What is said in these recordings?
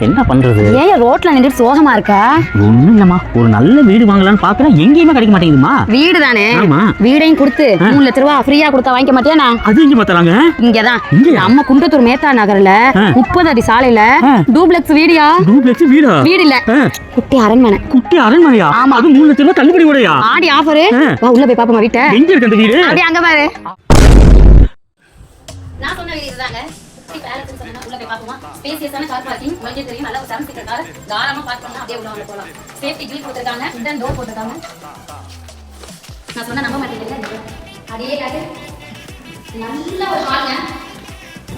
என்ன பண்றது? ஏன் ரோட்ல நின்று சோகமா இருக்கா? ஒண்ணும் இல்லம்மா, ஒரு நல்ல வீடு வாங்கலாம்னு பாக்குறேன், எங்கேயுமே கிடைக்க மாட்டேங்குதுமா. வீடு தானே? ஆமா. வீடையும் கொடுத்து 3 லட்சம் ரூபாய் ஃப்ரீயா கொடுத்தா வாங்கிக்க மாட்டியா? அது எங்க பாத்தறாங்க? இங்கதான் நம்ம குன்றத்தூர் மேத்தா நகர்ல 30 அடி சாலையில டூப்ளெக்ஸ் வீடியா. டூப்ளெக்ஸ் வீடா? வீடு இல்ல, குட்டி அரண்மனை. குட்டி அரண்மனையா? ஆமா. அது 3 லட்சம் ரூபாய் தள்ளுபடி கூடயா? ஆடி ஆஃபர். வா உள்ள போய் பாப்போம் வீட்டை. எங்க இருக்கு அந்த வீடு? அப்படியே அங்க பாரு. நான் சொன்ன வீடு இதுதாங்க. உள்ள போய் பாப்போமா? ஸ்பேசியஸான கார் பார்க்கிங், உங்களுக்கு தெரியும், நல்ல ஒரு 7 சீட்டர் கார் தாராளமா பார்க் பண்ணா அப்படியே உள்ள போலாம். சேஃப்டி கிரில் போட்டுருக்காங்க, இன்டர்ன் டோர் போட்டுருக்காங்க. நான் சொன்ன நம்ப மாட்டீங்கல்ல, அப்படியே காட்டு. நல்ல ஒரு ஹால்ங்க,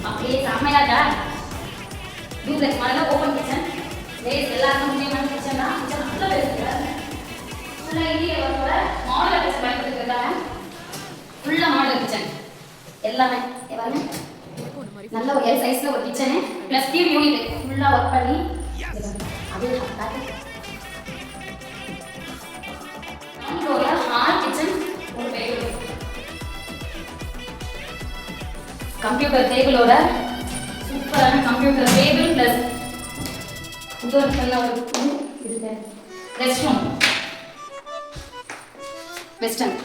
அப்படியே செம்மையா இருக்கா. டூப்ளெக்ஸ் மாடல்ல ஓபன் கிச்சன், லேஸ் எல்லாருக்கும் முக்கியமான கிச்சன் தான். கிச்சன் நல்ல பெருசுங்க. ஃபுல்லா இன்டீரியர் ஒர்க்கோட மாடலர் கிச்சன் பயன்படுத்திருக்காங்க. ஃபுல்லா மாடலர் கிச்சன் எல்லாமே பாருங்க. நல்ல ஒரு எல் சைஸ்ல ஒரு கிச்சன் பிளஸ் டிவி யூனிட் ஃபுல்லா வர்க் பண்ணி அது காட்டு. ஃப்ளோர்ல ஹால் கிச்சன், ஒரு பெட்ரூம், கம்ப்யூட்டர் டேபிளோட சூப்பரான கம்ப்யூட்டர் டேபிள் பிளஸ் உதோர்க்கல்ல ஒரு இருக்கு. ரெஸ்ட் ரூம் வெஸ்டர்ன்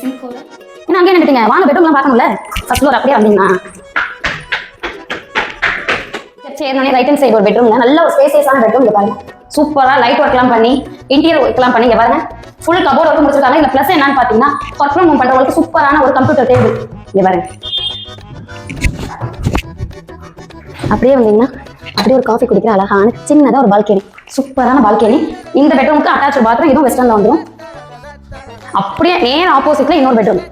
சிங்கோட. என்ன அங்கே நின்னுட்டீங்க? வாங்க பெட்ரூம்லாம் பார்க்கணும்ல. ஃபர்ஸ்ட் ஃப்ளோர் அப்படியே வந்தீங்கன்னா சேர்ந்தோடனே ரைட் ஹேண்ட் சைடு ஒரு பெட்ரூம்ல நல்ல ஒரு ஸ்பேசியஸான பெட்ரூம். இங்க பாருங்க, சூப்பரா லைட் ஒர்க்லாம் பண்ணி இன்டீரியர் ஒர்க்லாம் பண்ணி இங்க பாருங்க ஃபுல் கபோர்ட் ஒர்க் முடிச்சிருக்காங்க. இதுல பிளஸ் என்னன்னு பாத்தீங்கன்னா ஒர்க் ஃப்ரம் ஹோம் பண்றவங்களுக்கு சூப்பரான ஒரு கம்ப்யூட்டர் டேபிள். இங்க பாருங்க, அப்படியே வந்தீங்கன்னா அப்படியே ஒரு காஃபி குடிக்கிற அழகான சின்னதா ஒரு பால்கனி, சூப்பரான பால்கனி. இந்த பெட்ரூமுக்கு அட்டாச் பாத்ரூம், இதுவும் வெஸ்டர்ன்ல வந்துடும். அப்படியே நேர் ஆப்போசிட்ல இன்னொரு பெட்ரூம்.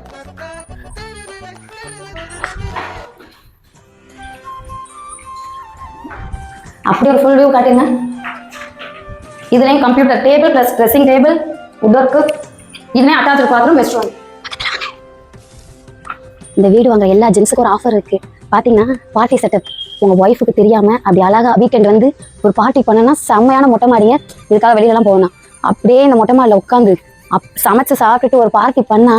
அப்படியே ஒரு ஃபுல் வியூ காட்டுங்க. இதுலயும் computer table plus dressing table, would work, இதுலயும் அட்டாச் பாத்ரூம், வெஸ்ட் ரூம். இந்த வீடு வாங்க எல்லா ஜென்ஸுக்கும் ஒரு ஆஃபர் இருக்கு. பாத்தீங்கன்னா பார்ட்டி செட்டப் உங்க ஒய்ஃபுக்கு தெரியாம அப்படி அழகா வீக்கெண்ட் வந்து ஒரு பார்ட்டி பண்ணனா செம்மையான மொட்டை மாடிய. இதுக்காக வெளியிலலாம் போகணும், அப்படியே இந்த மொட்டை மாடியில் உட்காந்து சமைச்சு சாப்பிட்டுட்டு ஒரு பார்ட்டி பண்ணா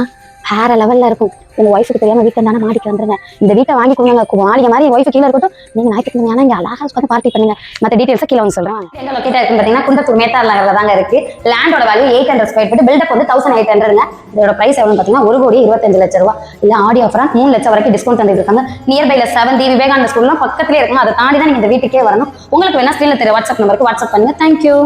வேற லெவல்ல இருக்கும். உங்க ஒய்ஃபுக்கு தெரியாம வீக்கெண்ட் தானே மாடிக்கு வந்துருங்க. இந்த வீட்டை வாங்கி கொடுங்க. மாடிக்க மாதிரி ஒய்ஃபு கீழே இருக்கட்டும், நீங்க ஞாயிற்றுக்கிழமை ஆனா இங்க அழகா உட்காந்து பார்ட்டி பண்ணுங்க. மற்ற டீடைல்ஸ் கீழே வந்து சொல்றேன். எங்க லொக்கேட் இருக்குன்னு பாத்தீங்கன்னா குன்றத்தூர் மேத்தா நகர்ல தாங்க இருக்கு. லேண்டோட வேல்யூ 800 ஸ்கொயர் ஃபீட், பில்டப் வந்து 1800ங்க. இதோட பிரைஸ் எவ்வளவு பாத்தீங்கன்னா 1,25 லட்சம் ரூபாய். இல்ல ஆடி ஆஃபரா 3 லட்சம் வரைக்கும் டிஸ்கவுண்ட் தந்துட்டு இருக்காங்க. நியர்பைல 7th விவேகானந்த ஸ்கூல்லாம் பக்கத்துலேயே இருக்கும். அதை தாண்டி தான் நீங்க இந்த வீட்டுக்கே வரணும். உங்களுக்கு வேணா ஸ்கிரீன்ல தெரிய வாட்ஸ்அப் நம்பருக்கு வாட்ஸ்அப் பண்ணுங்க. தேங்க்யூ.